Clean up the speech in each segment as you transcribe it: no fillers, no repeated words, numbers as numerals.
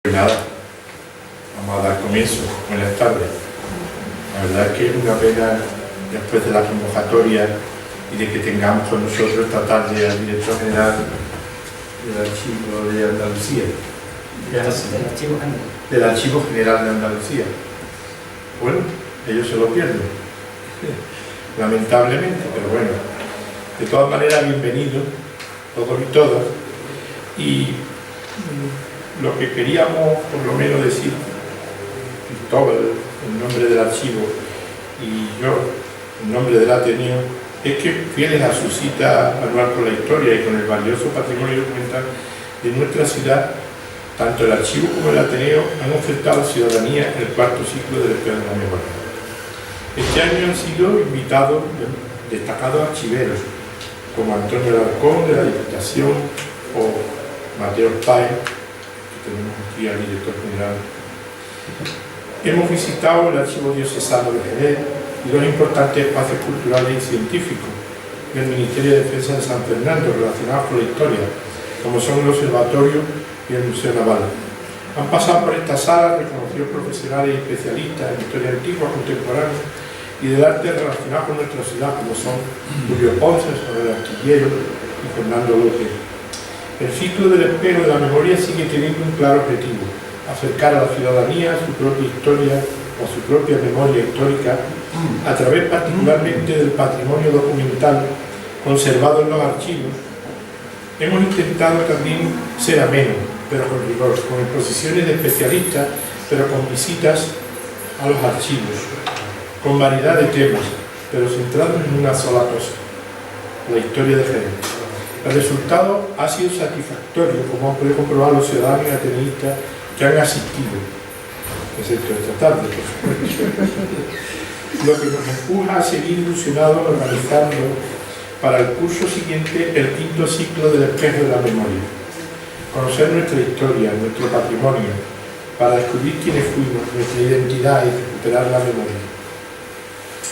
Pues nada, vamos a dar comienzo. Buenas tardes. La verdad es que es una pena, después de la convocatoria y de que tengamos con nosotros esta tarde al director general del Archivo de Andalucía. Del Archivo General de Andalucía. Bueno, ellos se lo pierden, lamentablemente, pero bueno. De todas maneras, bienvenidos todos y todas. Y lo que queríamos, por lo menos, decir, Cristóbal, en nombre del archivo, y yo, en nombre del Ateneo, es que, fieles a su cita anual con la historia y con el valioso patrimonio documental de nuestra ciudad, tanto el archivo como el Ateneo han ofertado a la ciudadanía el cuarto ciclo del Espejo de la Memoria. Este año han sido invitados destacados archiveros, como Antonio Alarcón, de la Diputación, o Mateo Páez, que tenemos aquí al director general. Hemos visitado el Archivo Diocesano de Jerez y los importantes espacios culturales y científicos del Ministerio de Defensa de San Fernando relacionados con la historia, como son el Observatorio y el Museo Naval. Han pasado por esta sala reconocidos profesionales y especialistas en historia antigua, contemporánea y del arte relacionado con nuestra ciudad, como son Julio Ponce, Soler Astillero y Fernando López. El ciclo del Espejo de la Memoria sigue teniendo un claro objetivo: acercar a la ciudadanía a su propia historia o a su propia memoria histórica a través particularmente del patrimonio documental conservado en los archivos. Hemos intentado también ser amenos, pero con rigor, con exposiciones de especialistas, pero con visitas a los archivos, con variedad de temas, pero centrados en una sola cosa: la historia de Jerez. El resultado ha sido satisfactorio, como han podido comprobar los ciudadanos y ateneístas que han asistido, excepto esta tarde, por supuesto. Lo que nos empuja a seguir ilusionados organizando para el curso siguiente el quinto ciclo del Espejo de la Memoria. Conocer nuestra historia, nuestro patrimonio, para descubrir quiénes fuimos, nuestra identidad y recuperar la memoria.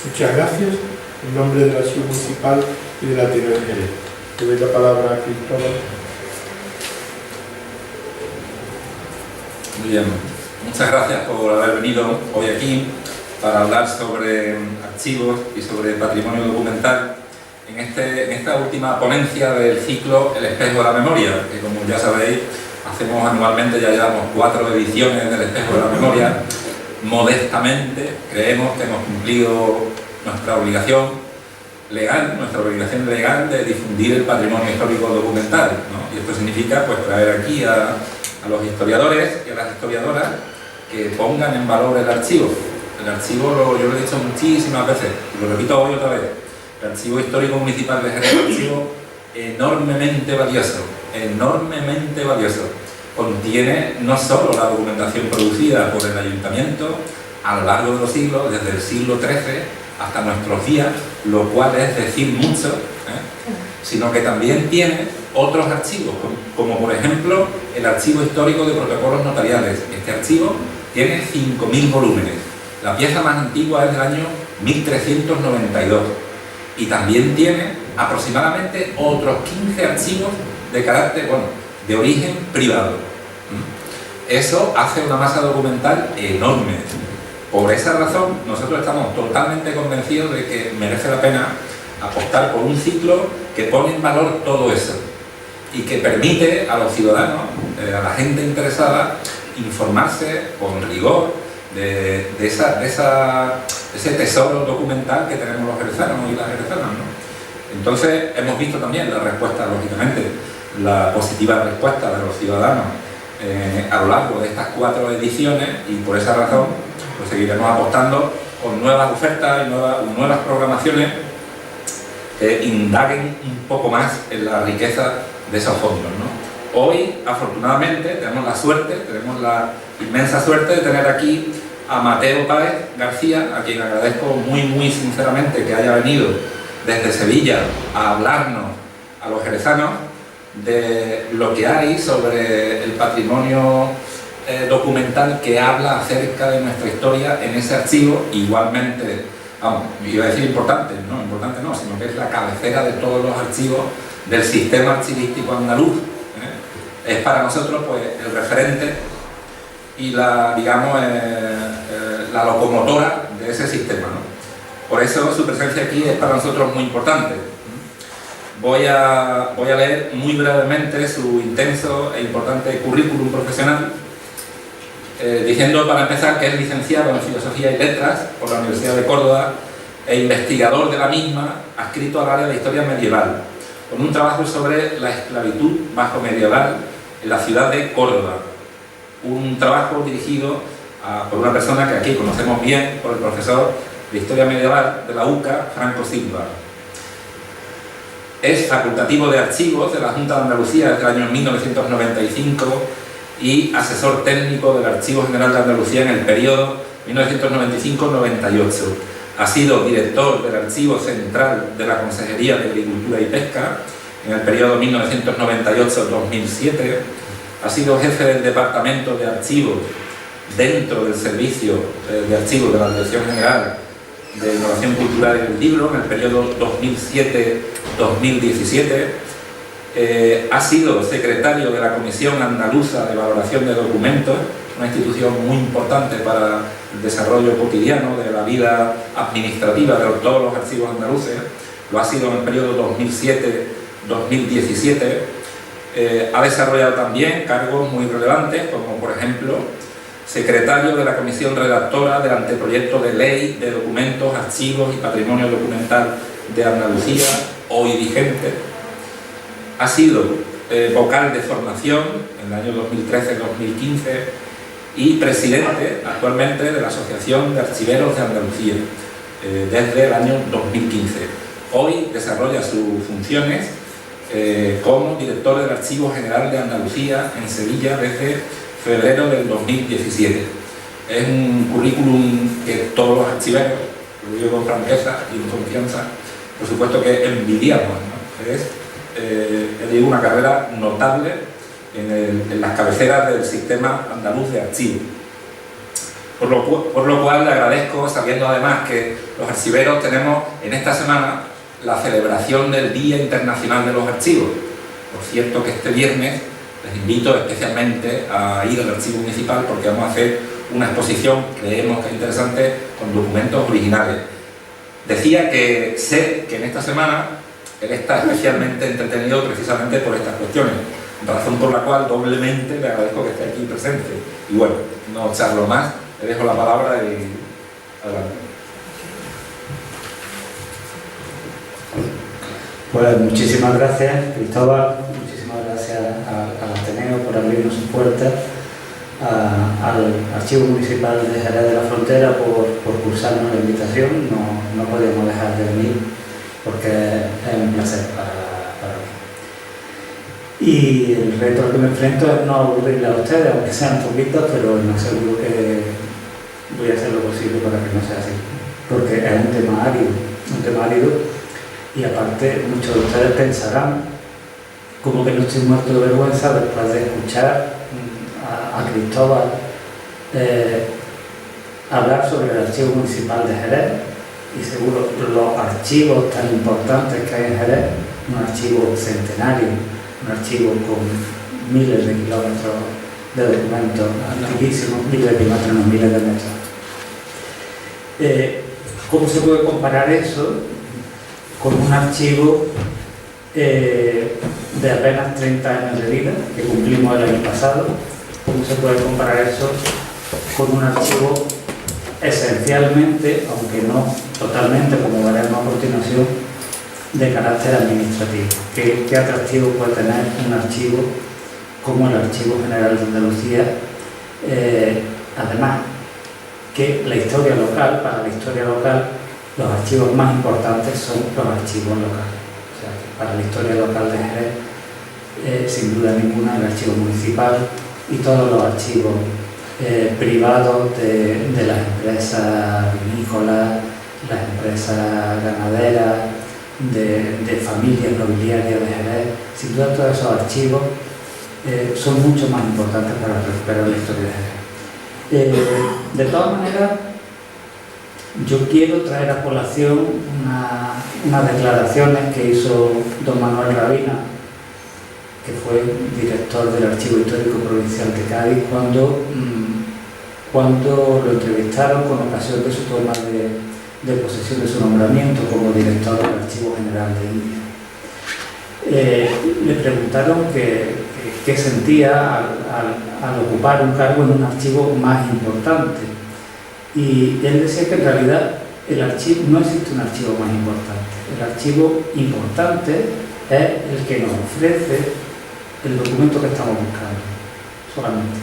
Muchas gracias, en nombre del Archivo Municipal y del Ateneo de Jerez. Te doy la palabra a Cristóbal. Muy bien, muchas gracias por haber venido hoy aquí para hablar sobre archivos y sobre patrimonio documental en esta última ponencia del ciclo El Espejo de la Memoria, que, como ya sabéis, hacemos anualmente. Ya llevamos 4 ediciones del Espejo de la Memoria. Modestamente creemos que hemos cumplido nuestra obligación legal de difundir el patrimonio histórico documental, ¿no? Y esto significa, pues, traer aquí a los historiadores y a las historiadoras que pongan en valor el archivo. El archivo, yo lo he dicho muchísimas veces, y lo repito hoy otra vez: el Archivo Histórico Municipal de Jerez es un archivo enormemente valioso, Contiene no solo la documentación producida por el Ayuntamiento a lo largo de los siglos, desde el siglo XIII hasta nuestros días, lo cual es decir mucho, sino que también tiene otros archivos, como por ejemplo el Archivo Histórico de Protocolos Notariales. Este archivo tiene 5.000 volúmenes. La pieza más antigua es del año 1392 y también tiene aproximadamente otros 15 archivos de carácter, de origen privado. Eso hace una masa documental enorme. Por esa razón, nosotros estamos totalmente convencidos de que merece la pena apostar por un ciclo que pone en valor todo eso y que permite a los ciudadanos, a la gente interesada, informarse con rigor de ese tesoro documental que tenemos los jerezanos y las jerezanas, ¿no? Entonces, hemos visto también la respuesta, lógicamente, la positiva respuesta de los ciudadanos a lo largo de estas 4 ediciones, y por esa razón pues seguiremos apostando con nuevas ofertas y nuevas programaciones que indaguen un poco más en la riqueza de esos fondos, ¿no? Hoy, afortunadamente, tenemos la inmensa suerte de tener aquí a Mateo Páez García, a quien agradezco muy sinceramente que haya venido desde Sevilla a hablarnos a los jerezanos de lo que hay sobre el patrimonio documental que habla acerca de nuestra historia en ese archivo. Igualmente, iba a decir importante no, sino que es la cabecera de todos los archivos del sistema archivístico andaluz. Es para nosotros, pues, el referente y la, digamos, la locomotora de ese sistema, ¿no? Por eso su presencia aquí es para nosotros muy importante. Voy a leer muy brevemente su intenso e importante currículum profesional, diciendo para empezar que es licenciado en Filosofía y Letras por la Universidad de Córdoba e investigador de la misma, adscrito al área de Historia Medieval, con un trabajo sobre la esclavitud bajo-medieval en la ciudad de Córdoba. Un trabajo dirigido por una persona que aquí conocemos bien, por el profesor de Historia Medieval de la UCA, Franco Silva. Es facultativo de archivos de la Junta de Andalucía desde el año 1995 y asesor técnico del Archivo General de Andalucía en el periodo 1995-98. Ha sido director del Archivo Central de la Consejería de Agricultura y Pesca en el periodo 1998-2007. Ha sido jefe del Departamento de Archivos dentro del Servicio de Archivos de la Dirección General de Innovación Cultural en el Libro en el periodo 2007-2017. Ha sido secretario de la Comisión Andaluza de Valoración de Documentos, una institución muy importante para el desarrollo cotidiano de la vida administrativa de todos los archivos andaluces. Lo ha sido en el periodo 2007-2017. Ha desarrollado también cargos muy relevantes, como por ejemplo secretario de la Comisión Redactora del Anteproyecto de Ley de Documentos, Archivos y Patrimonio Documental de Andalucía, hoy vigente. Ha sido vocal de formación en el año 2013-2015 y presidente actualmente de la Asociación de Archiveros de Andalucía desde el año 2015. Hoy desarrolla sus funciones como director del Archivo General de Andalucía en Sevilla desde febrero del 2017. Es un currículum que todos los archiveros, lo digo con franqueza y con confianza, por supuesto que envidiamos, ¿no? Es una carrera notable en las cabeceras del sistema andaluz de archivos. Por lo cual le agradezco, sabiendo además que los archiveros tenemos en esta semana la celebración del Día Internacional de los Archivos. Por cierto que este viernes les invito especialmente a ir al Archivo Municipal porque vamos a hacer una exposición, creemos que es interesante, con documentos originales. Decía que sé que en esta semana él está especialmente entretenido precisamente por estas cuestiones, razón por la cual doblemente le agradezco que esté aquí presente. Y bueno, no charlo más, le dejo la palabra y adelante. Pues muchísimas gracias, Cristóbal, muchísimas gracias al Ateneo por abrirnos sus puertas, al Archivo Municipal de Jerez de la Frontera por cursarnos la invitación. No podíamos dejar de venir porque es un placer para mí. Y el reto al que me enfrento es no aburrirle a ustedes, aunque sean poquitos, pero me aseguro que voy a hacer lo posible para que no sea así, porque es un tema árido. Y aparte, muchos de ustedes pensarán como que no estoy muerto de vergüenza después de escuchar a Cristóbal hablar sobre el Archivo Municipal de Jerez y seguro los archivos tan importantes que hay en Jerez, un archivo centenario, un archivo con miles de kilómetros de documentos antiquísimos, miles de kilómetros, no miles de metros. ¿Cómo se puede comparar eso con un archivo de apenas 30 años de vida que cumplimos el año pasado? ¿Cómo se puede comparar eso con un archivo esencialmente, aunque no totalmente, como veremos a continuación, de carácter administrativo? ¿Qué atractivo puede tener un archivo como el Archivo General de Andalucía? Además, que la historia local, para la historia local, los archivos más importantes son los archivos locales. O sea, que para la historia local de Jerez, sin duda ninguna, el archivo municipal y todos los archivos privados de las empresas vinícolas, las empresas ganaderas, de familias nobiliarias de Jerez, sin duda todos esos archivos son mucho más importantes para recuperar la historia de Jerez. De todas maneras, yo quiero traer a colación unas declaraciones que hizo don Manuel Rabina, que fue director del Archivo Histórico Provincial de Cádiz, cuando cuando lo entrevistaron con ocasión de su toma de posesión de su nombramiento como director del Archivo General de India. Le preguntaron qué sentía al ocupar un cargo en un archivo más importante, y él decía que en realidad no existe un archivo más importante. El archivo importante es el que nos ofrece el documento que estamos buscando, solamente.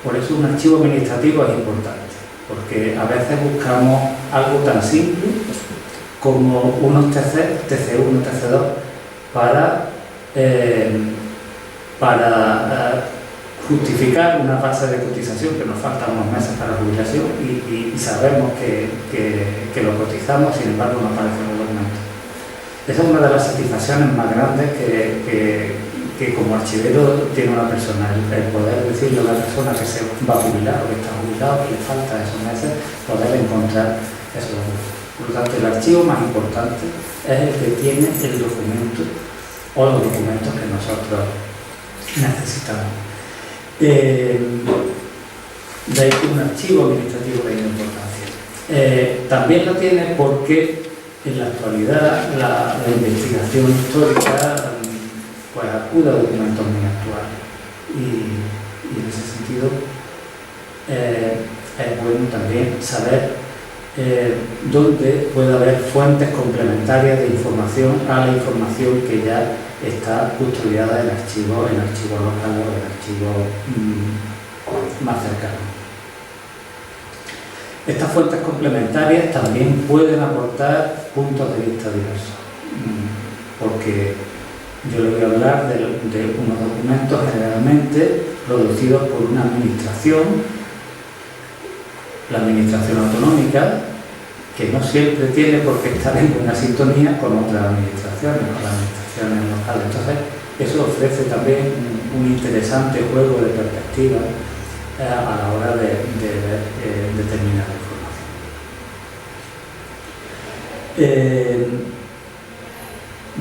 Por eso un archivo administrativo es importante, porque a veces buscamos algo tan simple como unos TC1, TC2, para justificar una base de cotización, que nos faltan unos meses para la jubilación, y sabemos que lo cotizamos, sin embargo no aparece en el documento. Esa es una de las satisfacciones más grandes que como archivero tiene una persona, el poder decirle a la persona que se va a jubilar o que está jubilado, que le falta esos meses, poder encontrar esos documentos. Por lo tanto, el archivo más importante es el que tiene el documento o los documentos que nosotros necesitamos. De ahí que un archivo administrativo de importancia. También lo tiene porque en la actualidad la investigación histórica pues acude a documentos muy actuales, y en ese sentido es bueno también saber dónde puede haber fuentes complementarias de información a la información que ya está custodiada en archivo local o en archivo más cercano. Estas fuentes complementarias también pueden aportar puntos de vista diversos, porque yo le voy a hablar de unos documentos generalmente producidos por una administración, la administración autonómica, que no siempre tiene por qué estar en buena sintonía con otras administraciones, con las administraciones locales. Entonces, eso ofrece también un interesante juego de perspectiva a la hora de ver determinada información.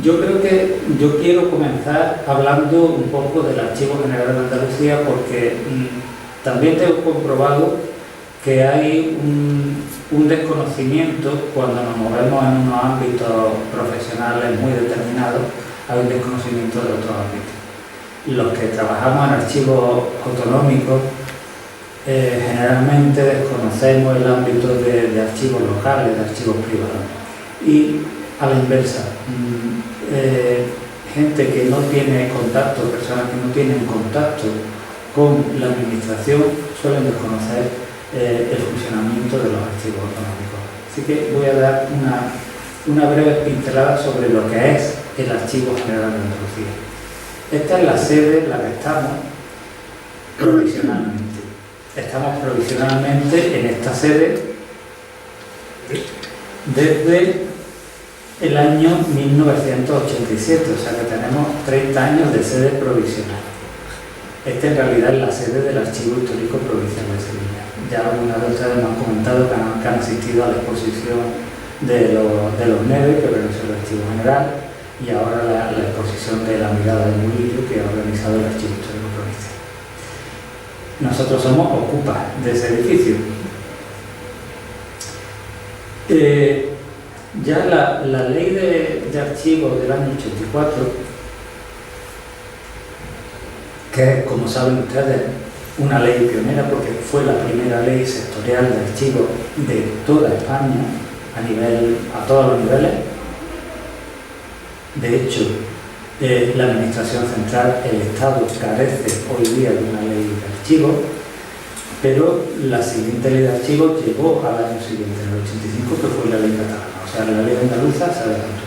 Yo creo que yo quiero comenzar hablando un poco del Archivo General de Andalucía, porque también tengo comprobado que hay un desconocimiento cuando nos movemos en unos ámbitos profesionales muy determinados, hay un desconocimiento de otros ámbitos. Los que trabajamos en archivos autonómicos generalmente desconocemos el ámbito de archivos locales, de archivos privados. Y a la inversa, gente que no tiene contacto, personas que no tienen contacto con la administración, suelen desconocer el funcionamiento de los archivos autonómicos. Así que voy a dar una breve pincelada sobre lo que es el Archivo General de Andalucía. Esta es la sede en la que estamos provisionalmente. Estamos provisionalmente en esta sede desde el año 1987, o sea que tenemos 30 años de sede provisional. Esta en realidad es la sede del Archivo Histórico Provincial de Sevilla. Ya algunas de ustedes me han comentado que han asistido a la exposición de los NEVE que organizó el Archivo General, y ahora la exposición de la mirada de Murillo que ha organizado el Archivo Histórico Provincial. Nosotros somos ocupas de ese edificio. Ya la ley de archivos del año 84, que es, como saben ustedes, una ley pionera porque fue la primera ley sectorial de archivos de toda España a todos los niveles. De hecho, la Administración Central, el Estado, carece hoy día de una ley de archivos, pero la siguiente ley de archivos llegó al año siguiente, en el 85, que fue la ley catalana. O sea, la ley andaluza se adelantó.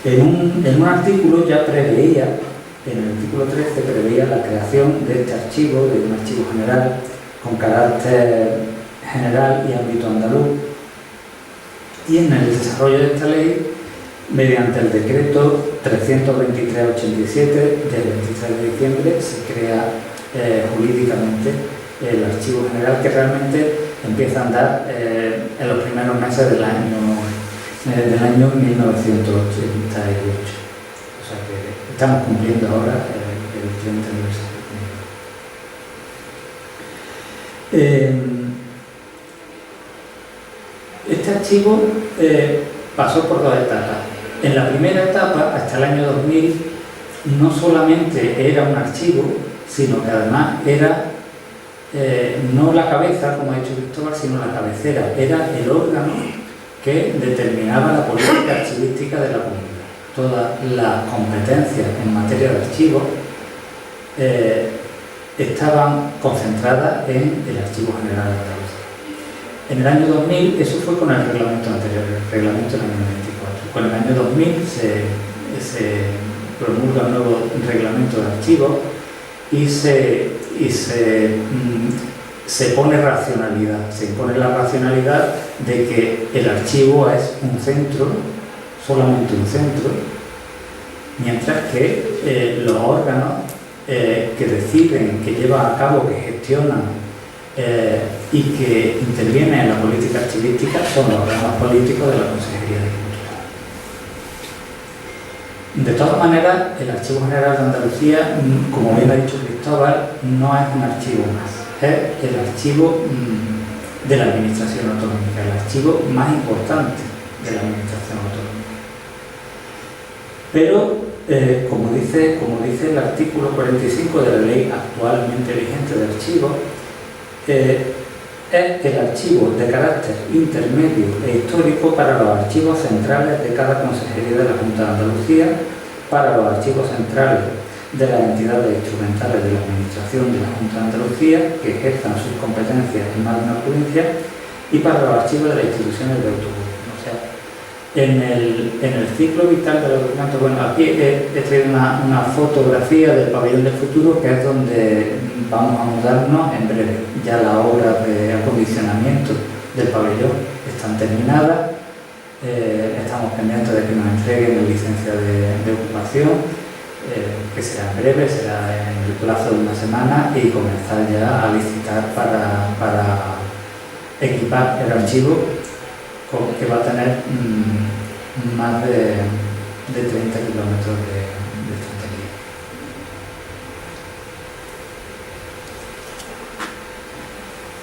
En un artículo ya preveía, en el artículo 13, preveía la creación de este archivo, de un archivo general con carácter general y ámbito andaluz. Y en el desarrollo de esta ley, mediante el decreto 323/87 del 23 de diciembre, se crea jurídicamente el Archivo General, que realmente empieza a andar en los primeros meses del año 1988. O sea que estamos cumpliendo ahora el 30 aniversario. Este archivo pasó por dos etapas. En la primera etapa, hasta el año 2000, no solamente era un archivo, sino que además era no la cabeza, como ha dicho Cristóbal, sino la cabecera. Era el órgano que determinaba la política archivística de la comunidad. Todas las competencias en materia de archivos estaban concentradas en el Archivo General de Andalucía. En el año 2000, eso fue con el reglamento anterior, el reglamento del año 24. Con el año 2000 se promulga un nuevo reglamento de archivos y se pone racionalidad. Se impone la racionalidad de que el archivo es un centro, solamente un centro, mientras que los órganos que deciden, que llevan a cabo, que gestionan y que intervienen en la política archivística son los órganos políticos de la Consejería de Cultura. De todas maneras, el Archivo General de Andalucía, como bien ha dicho Cristóbal, no es un archivo más, es el archivo de la Administración Autonómica, el archivo más importante de la Administración Autonómica. Pero, como dice el artículo 45 de la ley actualmente vigente de archivos, es el archivo de carácter intermedio e histórico para los archivos centrales de cada consejería de la Junta de Andalucía, para los archivos centrales de las entidades instrumentales de la Administración de la Junta de Andalucía que ejerzan sus competencias en más de una provincia y para los archivos de las instituciones de autogobierno. O sea, en el ciclo vital de los documentos, bueno, aquí he traído una fotografía del pabellón del futuro, que es donde vamos a mudarnos en breve. Ya las obras de acondicionamiento del pabellón están terminadas, estamos pendientes de que nos entreguen la licencia de ocupación, que será en breve, será en el plazo de una semana, y comenzar ya a licitar para equipar el archivo, que va a tener más de 30 kilómetros de estantería.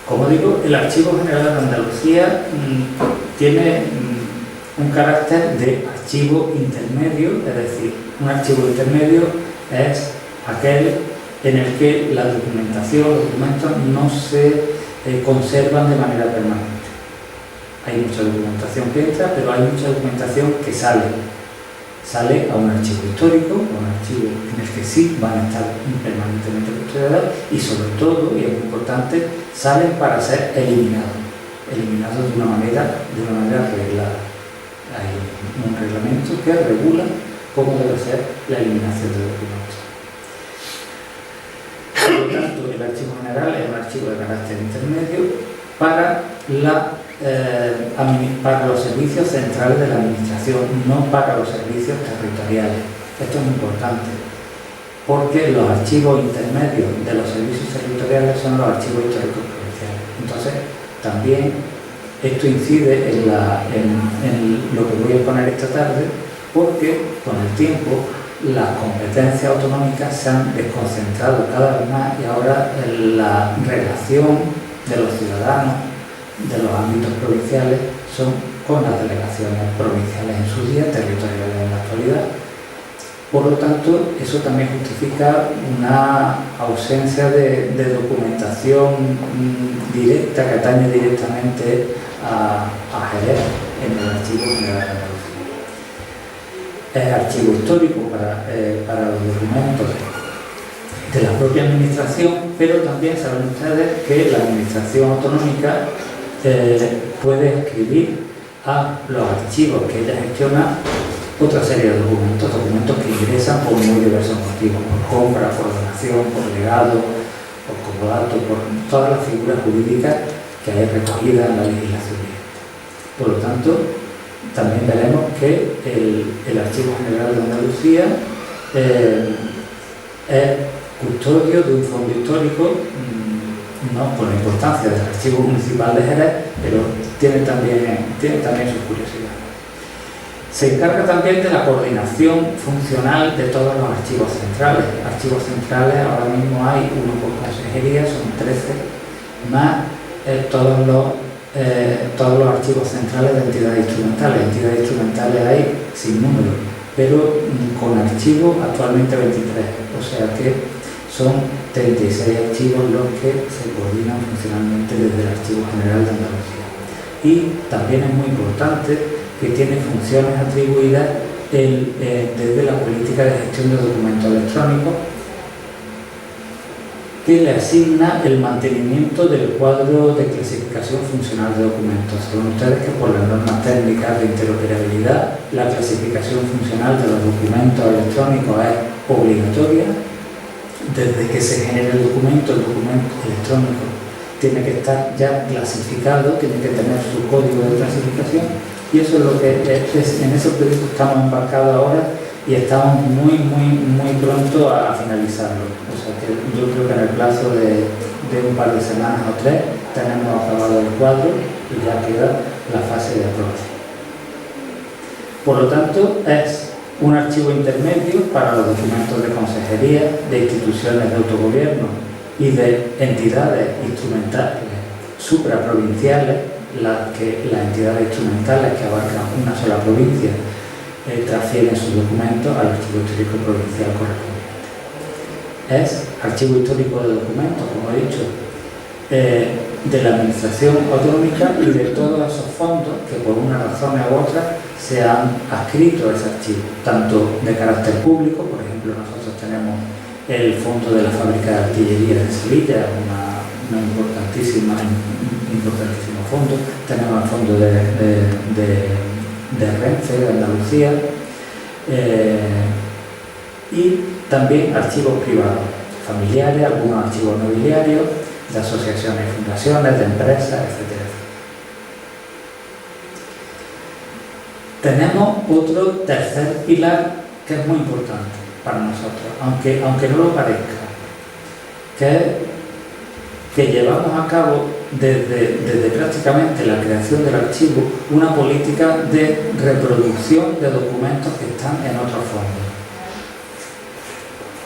Como digo, el Archivo General de Andalucía tiene un carácter de archivo intermedio, es decir, un archivo intermedio es aquel en el que la documentación, los documentos no se conservan de manera permanente. Hay mucha documentación que entra, pero hay mucha documentación que sale a un archivo histórico, a un archivo en el que sí van a estar permanentemente custodiadas y, sobre todo, y es muy importante, salen para ser eliminados de una manera reglada. Hay un reglamento que regula cómo debe ser la eliminación de documentos. Por lo tanto, el Archivo General es un archivo de carácter intermedio para los servicios centrales de la Administración, no para los servicios territoriales. Esto es muy importante, porque los archivos intermedios de los servicios territoriales son los archivos históricos provinciales. Entonces, también esto incide en lo que voy a poner esta tarde, porque con el tiempo las competencias autonómicas se han desconcentrado cada vez más y ahora la relación de los ciudadanos de los ámbitos provinciales son con las delegaciones provinciales en su día, territoriales en la actualidad. Por lo tanto, eso también justifica una ausencia de documentación directa que atañe directamente a Jerez en el Archivo General de Andalucía. Es archivo histórico para los documentos de la propia administración, pero también saben ustedes que la administración autonómica puede escribir a los archivos que ella gestiona otra serie de documentos que ingresan por muy diversos motivos, por compra, por donación, por legado, por comodato, por todas las figuras jurídicas que hay recogidas en la legislación vigente. Por lo tanto, también veremos que el Archivo General de Andalucía es custodio de un fondo histórico, no con la importancia del Archivo Municipal de Jerez, pero tiene también sus curiosidades. Se encarga también de la coordinación funcional de todos los archivos centrales. Archivos centrales ahora mismo hay uno por consejería, son 13 más todos los archivos centrales de entidades instrumentales. Entidades instrumentales hay sin número, pero con archivos actualmente 23, o sea que son 36 archivos los que se coordinan funcionalmente desde el Archivo General de Andalucía. Y también es muy importante que tiene funciones atribuidas desde la política de gestión de documentos electrónicos, que le asigna el mantenimiento del cuadro de clasificación funcional de documentos. Saben ustedes que por las normas técnicas de interoperabilidad, la clasificación funcional de los documentos electrónicos es obligatoria. Desde que se genere el documento electrónico tiene que estar ya clasificado, tiene que tener su código de clasificación, y eso es lo que en ese proyecto estamos embarcados ahora y estamos muy pronto a finalizarlo. O sea que yo creo que en el plazo de un par de semanas o 3 tenemos acabado el cuadro y ya queda la fase de aprobación. Por lo tanto, es un archivo intermedio para los documentos de consejería, de instituciones de autogobierno y de entidades instrumentales supraprovinciales, las entidades instrumentales que abarcan una sola provincia transfieren sus documentos al archivo histórico provincial correspondiente. Es archivo histórico de documentos, como he dicho, de la administración autonómica y de todos esos fondos que por una razón u otra se han adscrito a ese archivo, tanto de carácter público. Por ejemplo, nosotros tenemos el fondo de la fábrica de artillería de Sevilla, un importantísimo fondo. Tenemos el fondo de Renfe, de Andalucía, y también archivos privados, familiares, algunos archivos nobiliarios, de asociaciones y fundaciones, de empresas, etc. Tenemos otro tercer pilar que es muy importante para nosotros, aunque no lo parezca, que es que llevamos a cabo desde prácticamente la creación del archivo una política de reproducción de documentos que están en otros fondos.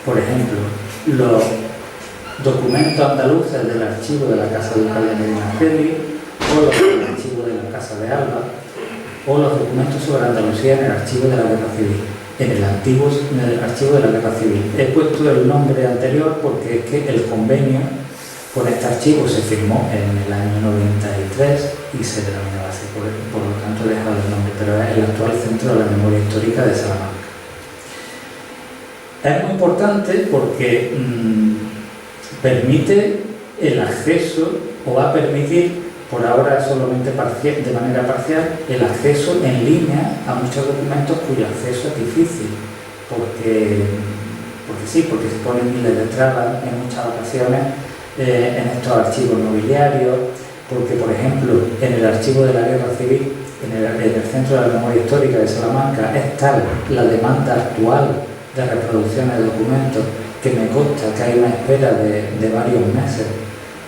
Por ejemplo, los documentos andaluces del archivo de la Casa Ducal de Medinaceli, o los del archivo de la Casa de Alba, o los documentos sobre Andalucía en el archivo de la Guerra Civil, en el archivo de la Guerra Civil. He puesto el nombre anterior porque es que el convenio con este archivo se firmó en el año 93 y se denominaba así, por lo tanto he dejado el nombre, pero es el actual Centro de la Memoria Histórica de Salamanca. Es muy importante porque permite el acceso, o va a permitir, por ahora solamente de manera parcial, el acceso en línea a muchos documentos cuyo acceso es difícil, porque se ponen miles de trabas en muchas ocasiones en estos archivos nobiliarios, porque por ejemplo en el archivo de la Guerra Civil, en el Centro de la Memoria Histórica de Salamanca, es tal la demanda actual de reproducciones de documentos que me consta que hay una espera de varios meses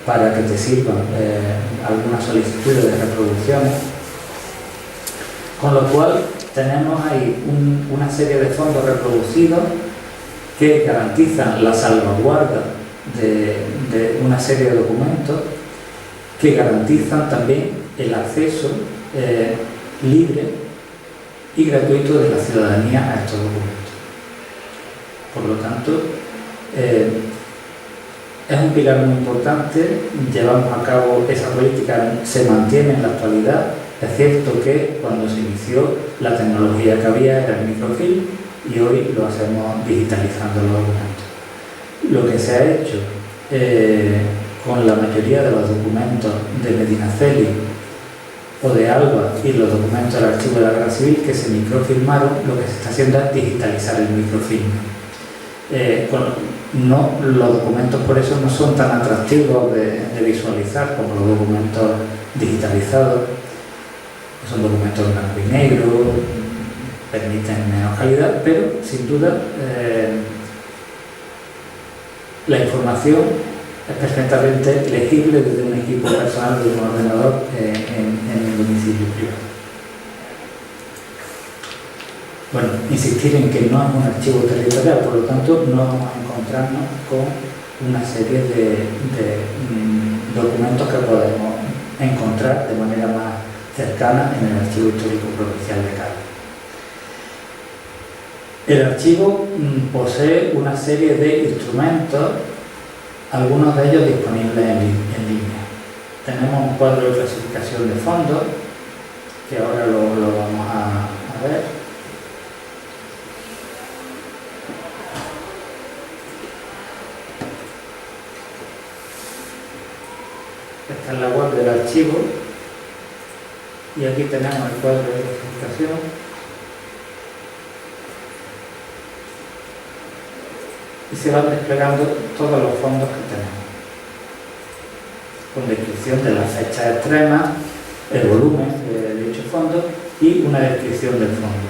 para que te sirvan algunas solicitudes de reproducciones, con lo cual tenemos ahí una serie de fondos reproducidos que garantizan la salvaguarda de una serie de documentos, que garantizan también el acceso libre y gratuito de la ciudadanía a estos documentos. Por lo tanto, es un pilar muy importante. Llevamos a cabo esa política, se mantiene en la actualidad. Es cierto que cuando se inició la tecnología que había era el microfilm y hoy lo hacemos digitalizando los documentos. Lo que se ha hecho con la mayoría de los documentos de Medinaceli o de Alba y los documentos del archivo de la Guerra Civil que se microfilmaron, lo que se está haciendo es digitalizar el microfilm. Los documentos por eso no son tan atractivos de visualizar como los documentos digitalizados. Son documentos blanco y negro, permiten menos calidad, pero sin duda la información es perfectamente legible desde un equipo personal de un ordenador en el domicilio privado. Bueno, insistir en que no es un archivo territorial, por lo tanto no vamos a encontrarnos con una serie de documentos que podemos encontrar de manera más cercana en el Archivo Histórico Provincial de Cádiz. El archivo posee una serie de instrumentos, algunos de ellos disponibles en línea. Tenemos un cuadro de clasificación de fondos, que ahora lo vamos a ver. Esta es la web del archivo y aquí tenemos el cuadro de clasificación. Y se van desplegando todos los fondos que tenemos, con descripción de las fechas extremas, el volumen de dicho fondo y una descripción del fondo.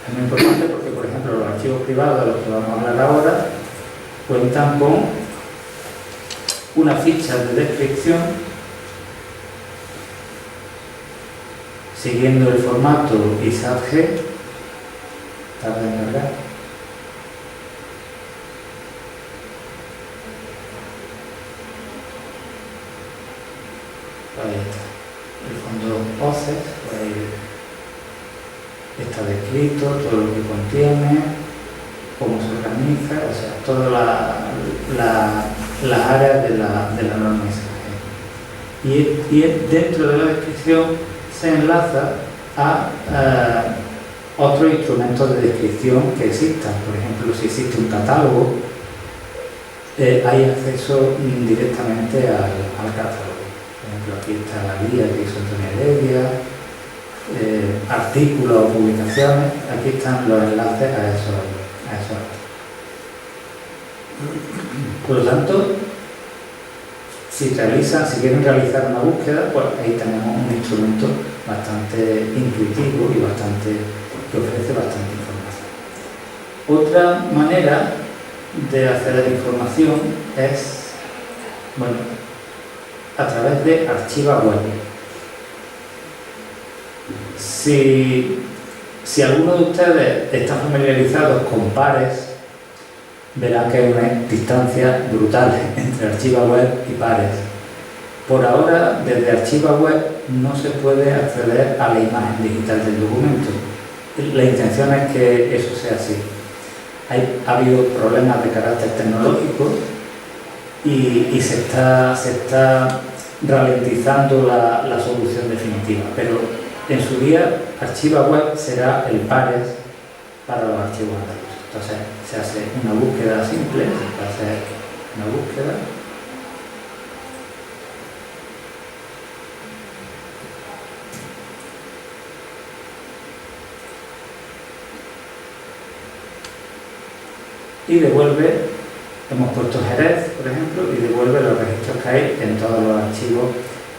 Es muy importante porque, por ejemplo, los archivos privados de los que vamos a hablar ahora cuentan con una ficha de descripción siguiendo el formato ISAG, tarda en cargar. Ahí está. El fondo OCES, ahí está descrito todo lo que contiene, cómo se organiza, o sea, todas las áreas de la norma ISAG. Y dentro de la descripción se enlaza a otros instrumentos de descripción que existan. Por ejemplo, si existe un catálogo, hay acceso directamente al catálogo. Por ejemplo, aquí está la guía que hizo Antonio Heredia, artículos o publicaciones, aquí están los enlaces a esos artículos. Por lo tanto, si quieren realizar una búsqueda, pues ahí tenemos un instrumento bastante intuitivo y que ofrece bastante información. Otra manera de acceder a información es, bueno, a través de archivos web. Si alguno de ustedes está familiarizado con Pares, verá que hay una distancia brutal entre Archiva Web y Pares. Por ahora, desde Archiva Web no se puede acceder a la imagen digital del documento. La intención es que eso sea así. Ha habido problemas de carácter tecnológico y se está ralentizando la solución definitiva. Pero en su día, Archiva Web será el Pares para los archivos andaluces. Entonces se hace una búsqueda simple, se puede hacer una búsqueda. Y devuelve, hemos puesto Jerez, por ejemplo, y devuelve los registros que hay en todos los archivos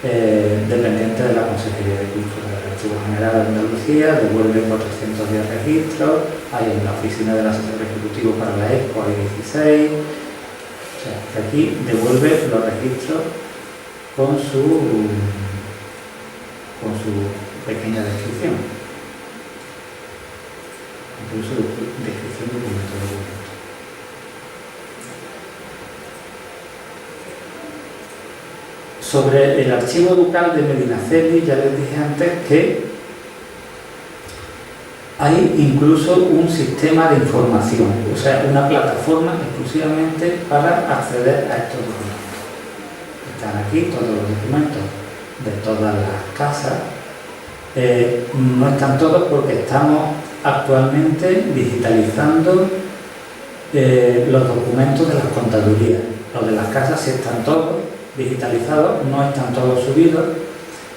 dependientes de la Consejería de Cultura. El Archivo General de Andalucía devuelve 410 registros, hay en la oficina del asesor ejecutivo para la EXPO hay 16, o sea, que aquí devuelve los registros con su pequeña descripción, incluso descripción documento. Sobre el archivo ducal de Medinaceli, ya les dije antes que hay incluso un sistema de información, o sea, una plataforma exclusivamente para acceder a estos documentos. Están aquí todos los documentos de todas las casas. No están todos porque estamos actualmente digitalizando los documentos de las contadurías. Los de las casas sí están todos digitalizados, no están todos subidos,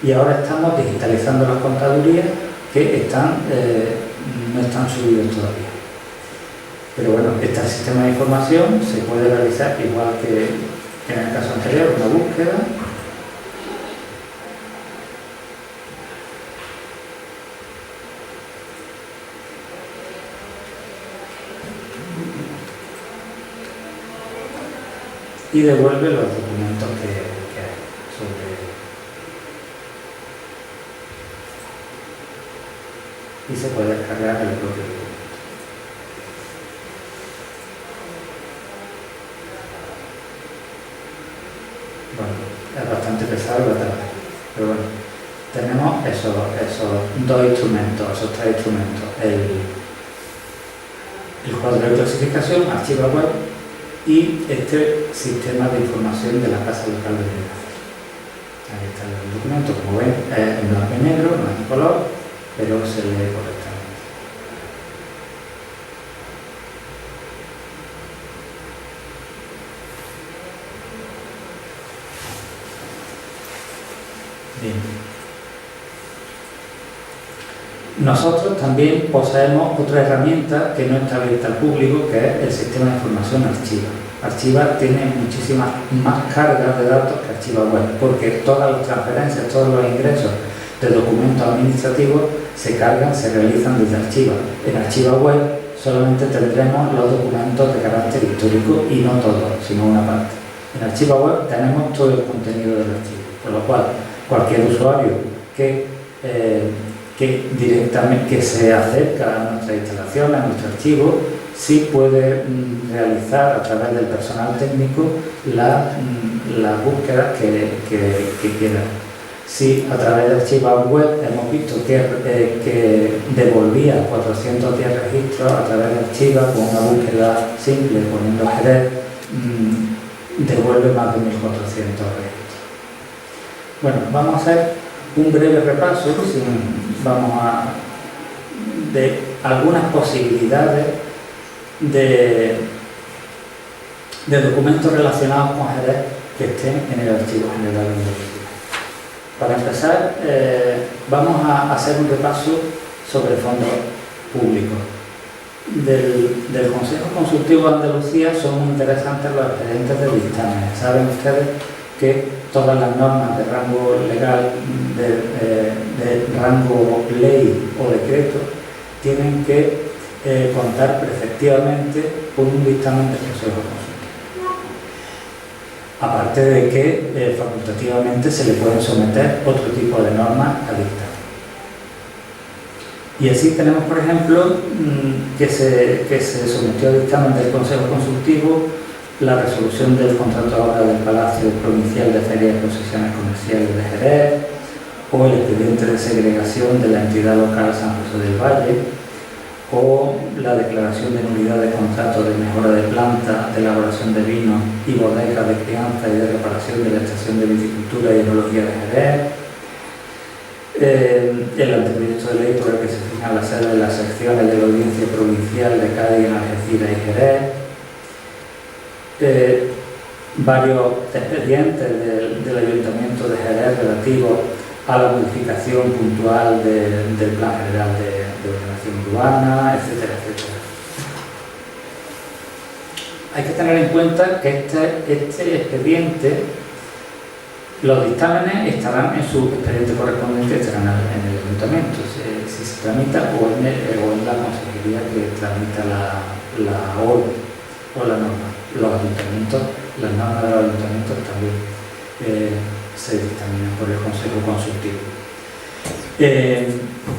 y ahora estamos digitalizando las contadurías que no están subidos todavía. Pero bueno, este sistema de información se puede realizar igual que en el caso anterior, una búsqueda. Y devuelve los documentos que hay y se puede descargar el propio documento. empezar la tarde. Pero bueno, tenemos esos dos instrumentos, esos tres instrumentos. El cuadro de clasificación, archivo web y este sistema de información de la Casa Local de Delegación. Ahí está el documento, como ven, es en blanco y negro, no es en color, pero se lee correctamente. Bien. Nosotros también poseemos otra herramienta que no está abierta al público, que es el sistema de información Archiva. Archiva tiene muchísimas más cargas de datos que Archiva Web, porque todas las transferencias, todos los ingresos de documentos administrativos se cargan, se realizan desde Archiva. En Archiva Web solamente tendremos los documentos de carácter histórico y no todos, sino una parte. En Archiva Web tenemos todo el contenido del archivo, por lo cual cualquier usuario que directamente que se acerca a nuestra instalación, a nuestro archivo, sí puede realizar a través del personal técnico las búsquedas que quiera. Si a través de Archiva Web hemos visto que devolvía 410 registros, a través de Archiva, con una búsqueda simple, poniendo Jerez, devuelve más de 1.400 registros. Bueno, vamos a hacer un breve repaso, de algunas posibilidades de documentos relacionados con Jerez que estén en el Archivo General de Andalucía. Para empezar, vamos a hacer un repaso sobre fondos públicos. Del Consejo Consultivo de Andalucía son muy interesantes los expedientes de dictámenes. Saben ustedes que todas las normas de rango legal, de rango ley o decreto, tienen que contar preceptivamente con un dictamen del Consejo Consultivo. Aparte de que facultativamente se le pueden someter otro tipo de normas a dictamen. Y así tenemos, por ejemplo, que se sometió a dictamen del Consejo Consultivo la resolución del contrato de obra del Palacio Provincial de Ferias y Exposiciones Comerciales de Jerez, o el expediente de segregación de la entidad local San José del Valle, o la declaración de nulidad de contrato de mejora de planta, de elaboración de vino y bodegas de crianza y de reparación de la estación de viticultura y enología de Jerez, el anteproyecto de ley por el que se fijan las sedes de las secciones de la Audiencia Provincial de Cádiz, Algeciras y Jerez, varios expedientes del Ayuntamiento de Jerez relativos a la modificación puntual del Plan General de Ordenación Urbana, etcétera, etcétera. Hay que tener en cuenta que este expediente, los dictámenes estarán en su expediente correspondiente, estarán en el Ayuntamiento, si se tramita, o en la consejería que tramita la orden o la norma. Los ayuntamientos, las normas de los ayuntamientos también se dictaminan por el Consejo Consultivo.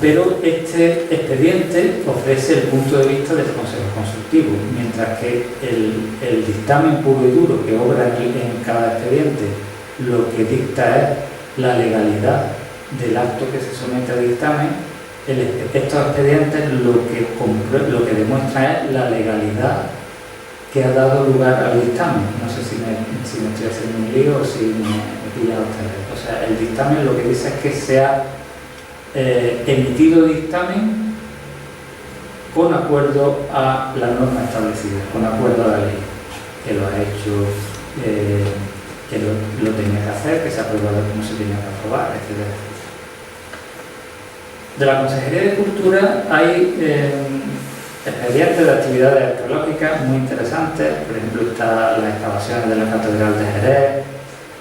Pero este expediente ofrece el punto de vista del Consejo Consultivo, mientras que el dictamen puro y duro que obra en cada expediente lo que dicta es la legalidad del acto que se somete a dictamen. Estos expedientes lo que demuestran es la legalidad que ha dado lugar al dictamen. No sé si me estoy haciendo un lío o si me pilla ustedes. O sea, el dictamen lo que dice es que se ha emitido dictamen con acuerdo a la norma establecida, con acuerdo a la ley, que lo ha hecho, que lo tenía que hacer, que se ha aprobado como se tenía que aprobar, etc. De la Consejería de Cultura hay expedientes de actividades arqueológicas muy interesantes. Por ejemplo, están las excavaciones de la Catedral de Jerez,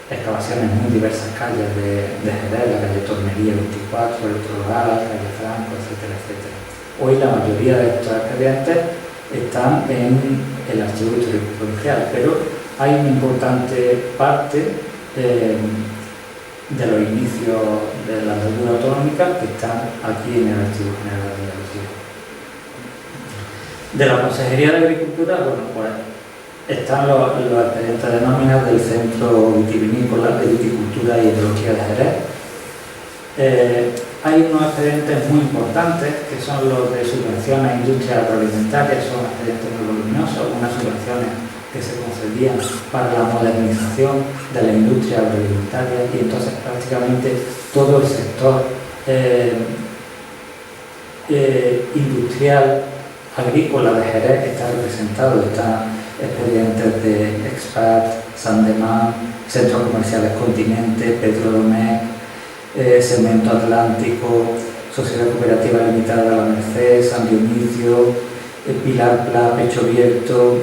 excavaciones en muy diversas calles de Jerez, la calle Tornería 24, el Trogal, calle Franco, etcétera, etcétera. Hoy la mayoría de estos expedientes están en el Archivo Histórico Provincial, pero hay una importante parte de los inicios de la andadura autonómica que están aquí en el Archivo General de Andalucía. De la Consejería de Agricultura, bueno, pues están los expedientes de nóminas del Centro Vitivinícola de Viticultura y Enología de Jerez. Hay unos expedientes muy importantes que son los de subvenciones a industrias agroalimentarias, son expedientes muy voluminosos, algunas subvenciones que se concedían para la modernización de la industria agroalimentaria, y entonces prácticamente todo el sector industrial agrícola de Jerez está representado. Están expedientes de Expat, Sandeman, Centros Comerciales Continente, Petrodomés, Cemento Atlántico, Sociedad Cooperativa Limitada de la Merced, San Dionisio, Pilar Pla, Pecho Abierto,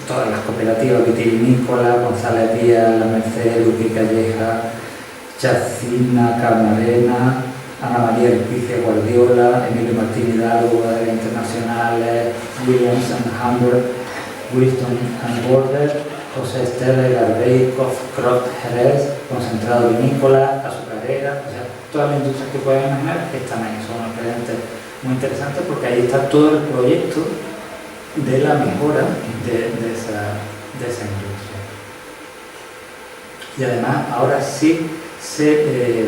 todas las cooperativas vitivinícolas, González Díaz, La Merced, Luque Calleja, Chacina, Carmarena, Ana María Leticia Guardiola, Emilio Martín Hidalgo, Bodegas Internacionales, Williams and Hamburg, Winston and Border, José Estela, Garbey, Crop Jerez, Concentrado Vinícola, Azucarera, o sea, todas las industrias que pueden imaginar están ahí. Son unos expedientes muy interesantes porque ahí está todo el proyecto de la mejora de esa industria. Y además ahora sí se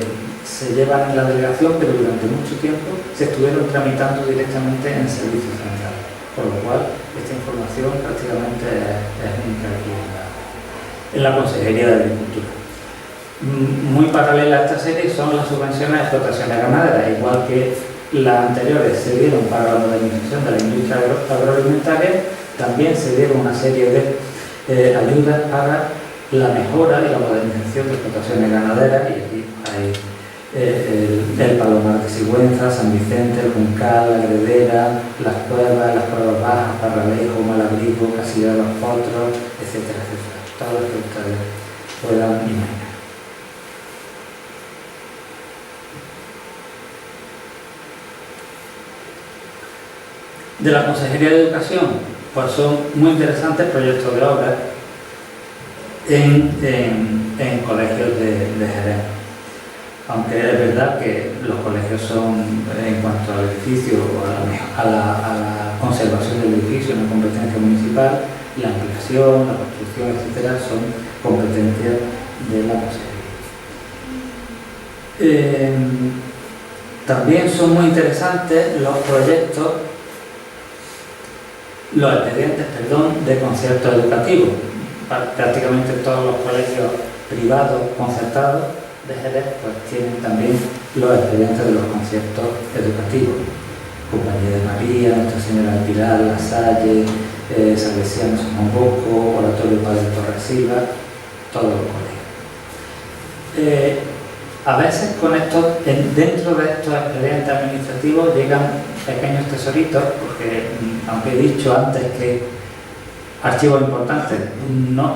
llevan en la delegación, pero durante mucho tiempo se estuvieron tramitando directamente en el servicio central, por lo cual esta información prácticamente es única aquí en la Consejería de Agricultura. Muy paralela a esta serie son las subvenciones a explotaciones ganaderas, igual que las anteriores se dieron para la modernización de la industria agroalimentaria, también se dieron una serie de ayudas para la mejora y la modernización de explotaciones ganaderas, y aquí hay el Palomar de Sigüenza, San Vicente, el Juncal, la Gredera, las Cuevas Bajas, Parralejo, Malabrigo, Casilla de los Potros, etcétera, etcétera. Todo lo que ustedes puedan imaginar. De la Consejería de Educación, pues son muy interesantes proyectos de obras en colegios de Jerez. Aunque es verdad que los colegios son, en cuanto al edificio o a la conservación del edificio, una competencia municipal, la ampliación, la construcción, etcétera, son competencias de la Consejería. También son muy interesantes los proyectos, los expedientes, de conciertos educativos. Prácticamente todos los colegios privados concertados de Jerez pues tienen también los expedientes de los conciertos educativos. Compañía de María, Nuestra Señora del Pilar, La Salle, Salesianos San Juan Bosco, Oratorio Padre Torres Silva, todos los colegios. A veces dentro de estos expedientes administrativos llegan pequeños tesoritos, porque aunque he dicho antes que archivos importantes,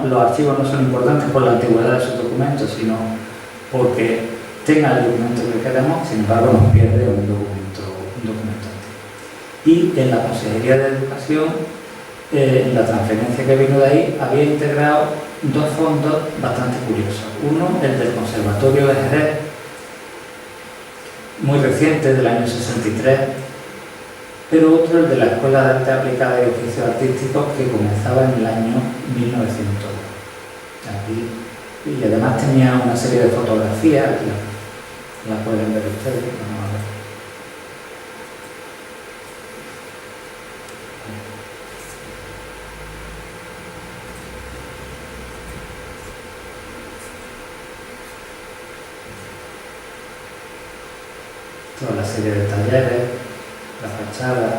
los archivos no son importantes por la antigüedad de sus documentos, sino porque tengan el documento que queremos, sin embargo nos pierde un documento antiguo. Y en la Consejería de Educación, en la transferencia que vino de ahí, había integrado dos fondos bastante curiosos. Uno, el del Conservatorio de Jerez, muy reciente, del año 63, pero otro, el de la Escuela de Arte Aplicada y Oficios Artísticos, que comenzaba en el año 1902. Aquí, y además tenía una serie de fotografías, la pueden ver ustedes. Vamos a ver. Toda la serie de talleres, la fachada,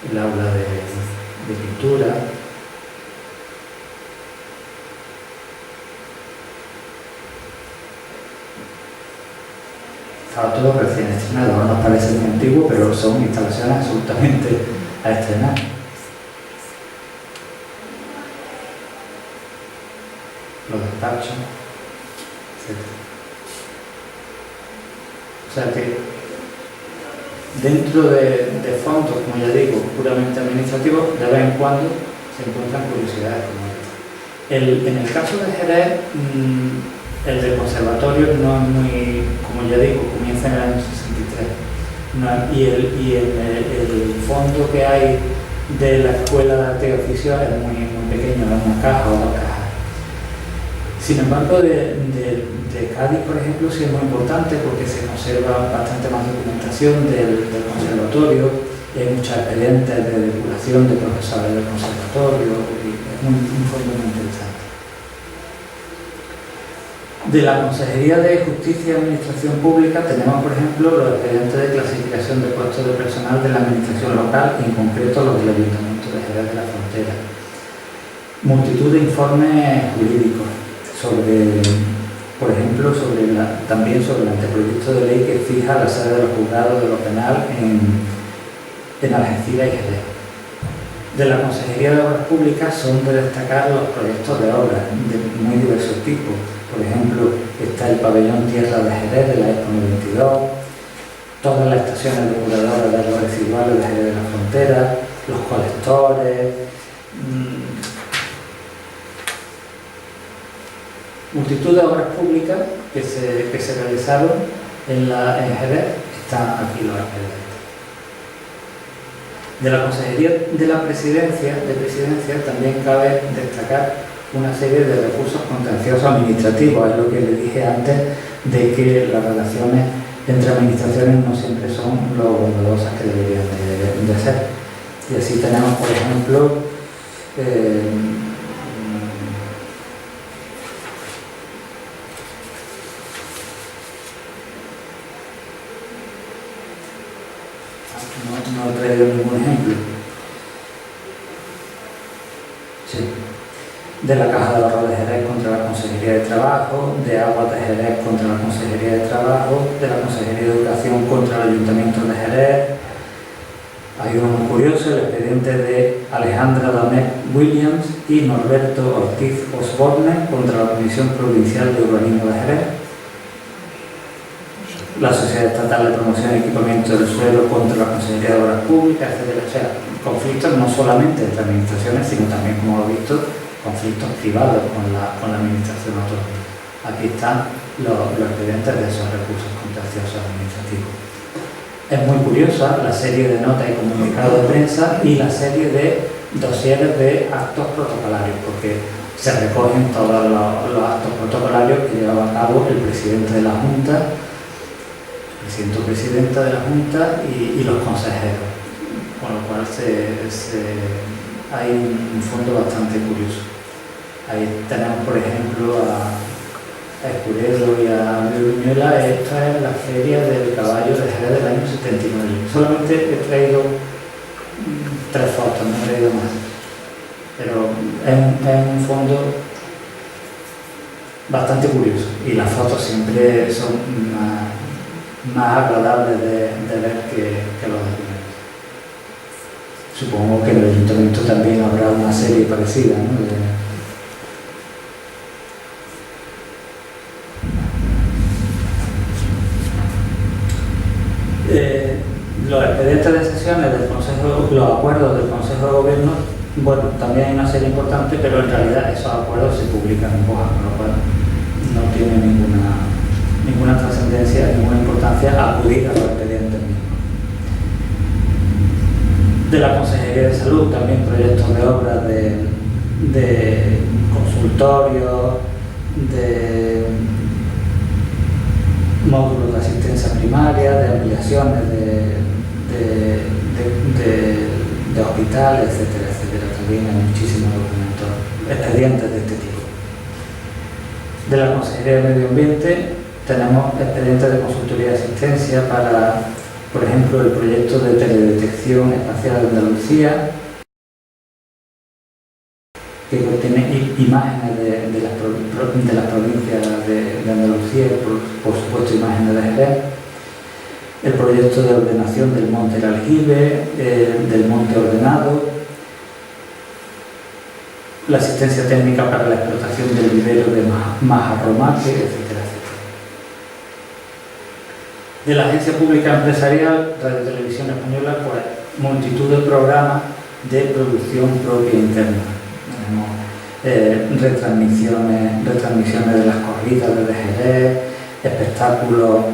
el aula de pintura. Estaba todo recién estrenado, no nos parece muy antiguo, pero son instalaciones absolutamente a estrenar. Los despachos, etc. O sea que dentro de fondos, como ya digo, puramente administrativos, de vez en cuando se encuentran curiosidades como esta. En el caso de Jerez, el del conservatorio no es muy, como ya digo, comienza en el año 63. Y el fondo que hay de la Escuela de Arte y Oficio es muy pequeño, es una caja o dos cajas. Sin embargo, de Cádiz, por ejemplo, sí es muy importante porque se conserva bastante más documentación del conservatorio, hay muchos expedientes de depuración de profesores del conservatorio, y es un fondo muy interesante. De la Consejería de Justicia y Administración Pública tenemos, por ejemplo, los expedientes de clasificación de puestos de personal de la Administración local, en concreto los del Ayuntamiento de Jerez de la Frontera. Multitud de informes jurídicos sobre, por ejemplo, también sobre el anteproyecto de ley que fija la sede de los juzgados de lo penal en Algeciras y Jerez. De la Consejería de Obras Públicas son de destacar los proyectos de obras de muy diversos tipos. Por ejemplo, está el pabellón Tierra de Jerez de la Expo 92, todas las estaciones depuradoras de aguas residuales de Jerez de la Frontera, los colectores, multitud de obras públicas que se realizaron en Jerez, están aquí los expedientes. De la Consejería de la Presidencia también cabe destacar una serie de recursos contenciosos administrativos. Es lo que le dije antes, de que las relaciones entre administraciones no siempre son lo bondadosas que deberían de ser. Y así tenemos, por ejemplo, no he traído ningún ejemplo. Sí. De la Caja de Ahorro de Jerez contra la Consejería de Trabajo, de Aguas de Jerez contra la Consejería de Trabajo, de la Consejería de Educación contra el Ayuntamiento de Jerez. Hay uno muy curioso, el expediente de Alejandra Damet Williams y Norberto Ortiz Osborne contra la Comisión Provincial de Urbanismo de Jerez. La Sociedad Estatal de Promoción y Equipamiento del Suelo contra la Consejería de Obras Públicas, etc. O sea, conflictos no solamente entre administraciones, sino también, como hemos visto, conflictos privados con la administración autonómica. Aquí están los expedientes de esos recursos contenciosos administrativos. Es muy curiosa la serie de notas y comunicados de prensa y la serie de dosieres de actos protocolarios, porque se recogen todos los actos protocolarios que llevaba a cabo el presidente de la Junta, el presidente o presidenta de la Junta y los consejeros, con lo cual hay un fondo bastante curioso. Ahí tenemos, por ejemplo, a Escudero y a Viñuela. Esta es la feria del caballo de Jerez del año 79. Solamente he traído 3 fotos, no he traído más. Pero es un fondo bastante curioso y las fotos siempre son más agradables de ver que los documentos. Supongo que en el Ayuntamiento también habrá una serie parecida, ¿no? Los expedientes de sesiones del Consejo, los acuerdos del Consejo de Gobierno, bueno, también hay una serie importante, pero en realidad esos acuerdos se publican en hojas, con lo cual no tiene ninguna trascendencia, ninguna importancia acudir a los expedientes mismos. De la Consejería de Salud también proyectos de obras de consultorios, de módulos de asistencia primaria, de ampliaciones de hospitales, etcétera, etcétera. También hay muchísimos documentos, expedientes de este tipo. De la Consejería de Medio Ambiente tenemos expedientes de consultoría de asistencia para, por ejemplo, el proyecto de teledetección espacial de Andalucía, que contiene imágenes de las provincias de Andalucía, por supuesto imágenes de Jerez, el proyecto de ordenación del Monte El Aljibe, del Monte Ordenado, la asistencia técnica para la explotación del vivero de Majarromaque, etcétera, etcétera. De la Agencia Pública Empresarial, Radio Televisión Española, pues multitud de programas de producción propia interna. Tenemos retransmisiones de las corridas de Jerez, espectáculos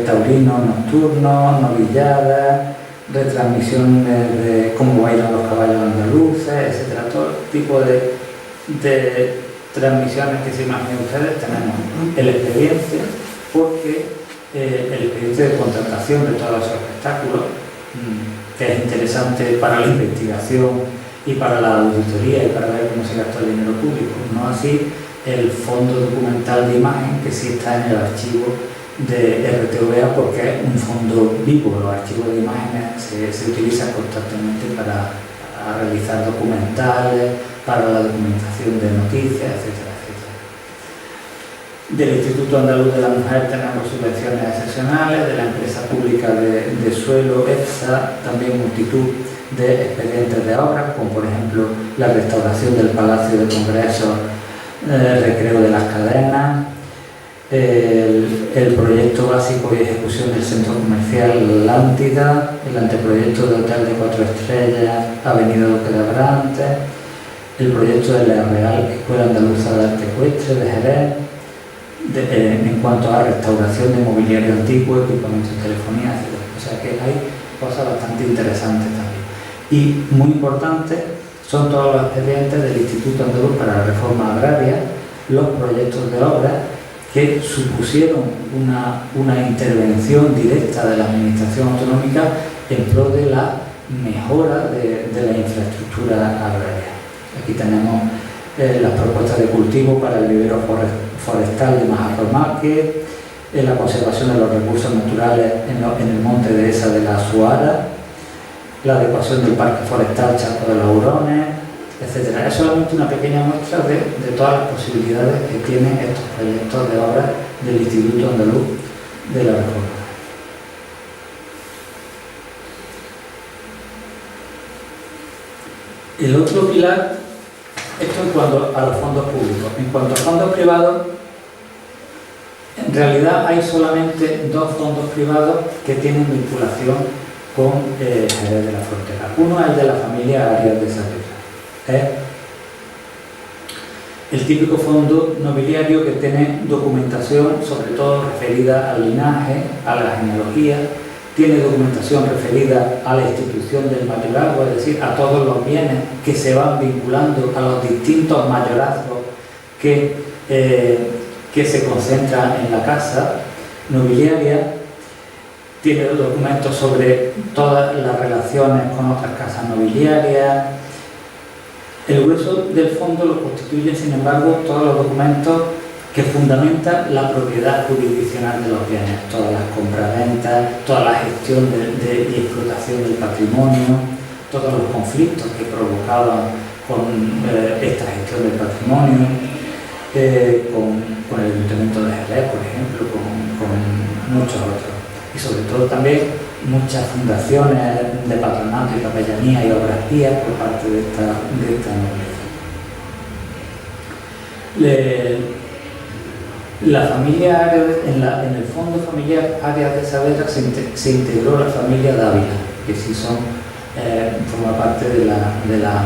taurinos nocturnos, novilladas, retransmisiones de cómo bailan los caballos andaluces, etcétera, todo tipo de transmisiones que se imaginen ustedes. Tenemos el expediente, porque el expediente de contratación de todos esos espectáculos, que es interesante para la investigación y para la auditoría y para ver cómo se gasta el dinero público, no así el fondo documental de imagen, que sí está en el archivo de RTVA, porque es un fondo vivo. Los archivos de imágenes se utilizan constantemente para realizar documentales, para la documentación de noticias, etcétera, etcétera. Del Instituto Andaluz de la Mujer tenemos subvenciones excepcionales, de la empresa pública de suelo, EFSA, también multitud de expedientes de obras, como por ejemplo la restauración del Palacio de Congresos, Recreo de las Cadenas, el proyecto básico y ejecución del centro comercial Atlántida, el anteproyecto de hotel de 4 estrellas, Avenida Duque de Abrantes, el proyecto de la Real Escuela Andaluza de Arte Ecuestre de Jerez, en cuanto a restauración de mobiliario antiguo, equipamiento de telefonía, etc. O sea que hay cosas bastante interesantes también. Y muy importante son todos los expedientes del Instituto Andaluz para la Reforma Agraria, los proyectos de obra que supusieron una intervención directa de la Administración Autonómica en pro de la mejora de la infraestructura agraria. Aquí tenemos las propuestas de cultivo para el vivero forestal de Majarromarque, la conservación de los recursos naturales en el monte de Esa de la Suara, la adecuación del parque forestal Charco de los Hurones, etc. Es solamente una pequeña muestra de todas las posibilidades que tienen estos proyectos de obra del Instituto Andaluz de la Reforma. El otro pilar, esto en cuanto a los fondos públicos. En cuanto a fondos privados, en realidad hay solamente 2 fondos privados que tienen vinculación con Jerez de la Frontera. Uno es el de la familia Arias de Saavedra. El típico fondo nobiliario que tiene documentación, sobre todo referida al linaje, a la genealogía, tiene documentación referida a la institución del mayorazgo, es decir, a todos los bienes que se van vinculando a los distintos mayorazgos que se concentran en la casa nobiliaria. Tiene documentos sobre todas las relaciones con otras casas nobiliarias. El grueso del fondo lo constituyen, sin embargo, todos los documentos que fundamentan la propiedad jurisdiccional de los bienes, todas las compraventas, toda la gestión y explotación del patrimonio, todos los conflictos que provocaban con esta gestión del patrimonio, con el Ayuntamiento de Jerez, por ejemplo, con muchos otros. Y sobre todo también muchas fundaciones de patronato y capellanía y obras pías por parte de esta nobleza. La familia en el fondo familiar Arias de Saavedra se integró la familia Dávila, que sí forma parte de la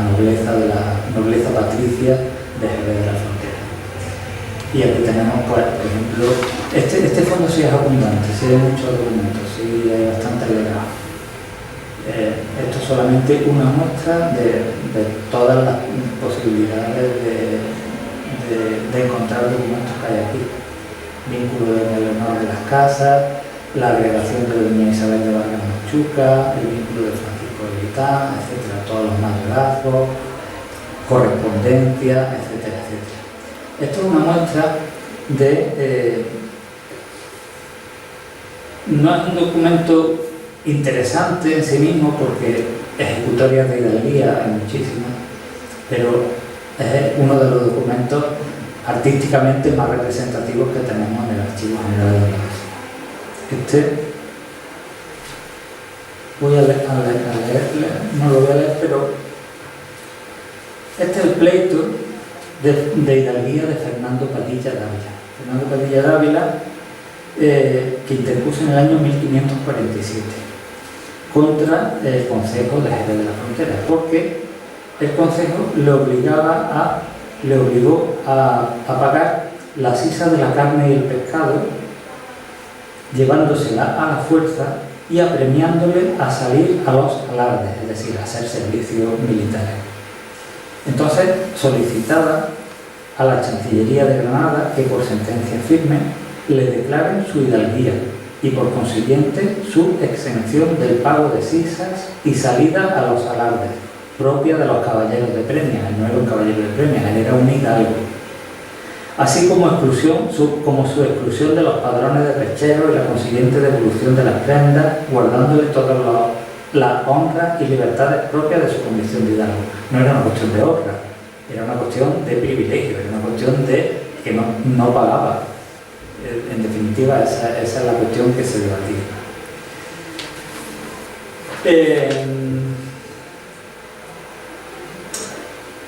nobleza patricia de Jerez de la Frontera. Y aquí tenemos, pues, por ejemplo, este fondo sí es abundante, sí hay muchos documentos, sí hay bastante legado. Esto es solamente una muestra de todas las posibilidades de encontrar documentos que hay aquí. Vínculo de Leonor de las Casas, la agregación de doña Isabel de Vargas Machuca, el vínculo de Francisco de Vitán, etcétera, todos los mayorazgos, correspondencia, etcétera, etcétera. Esto es una muestra de... no es un documento interesante en sí mismo, porque ejecutorias de hidalguía hay muchísimas, pero es uno de los documentos artísticamente más representativos que tenemos en el Archivo General de la Iglesia. Voy a leerle, no lo voy a leer, pero este es el pleito de hidalguía de Fernando Padilla Dávila. Fernando Padilla Dávila, que interpuso en el año 1547 contra el Concejo de Jerez de la Frontera, porque el Concejo le obligó a pagar la sisa de la carne y el pescado, llevándosela a la fuerza y apremiándole a salir a los alardes, es decir, a hacer servicios militares. Entonces solicitaba a la Chancillería de Granada que por sentencia firme le declaren su hidalguía y por consiguiente su exención del pago de sisas y salida a los alardes, propia de los caballeros de premia. Él no era un caballero de premia, él era un hidalgo. Así como su exclusión de los padrones de pechero y la consiguiente devolución de las prendas, guardándole todas las honras y libertades propias de su condición de hidalgo. No era una cuestión de honra, era una cuestión de privilegio, era una cuestión de que no pagaba. En definitiva, esa es la cuestión que se debatía.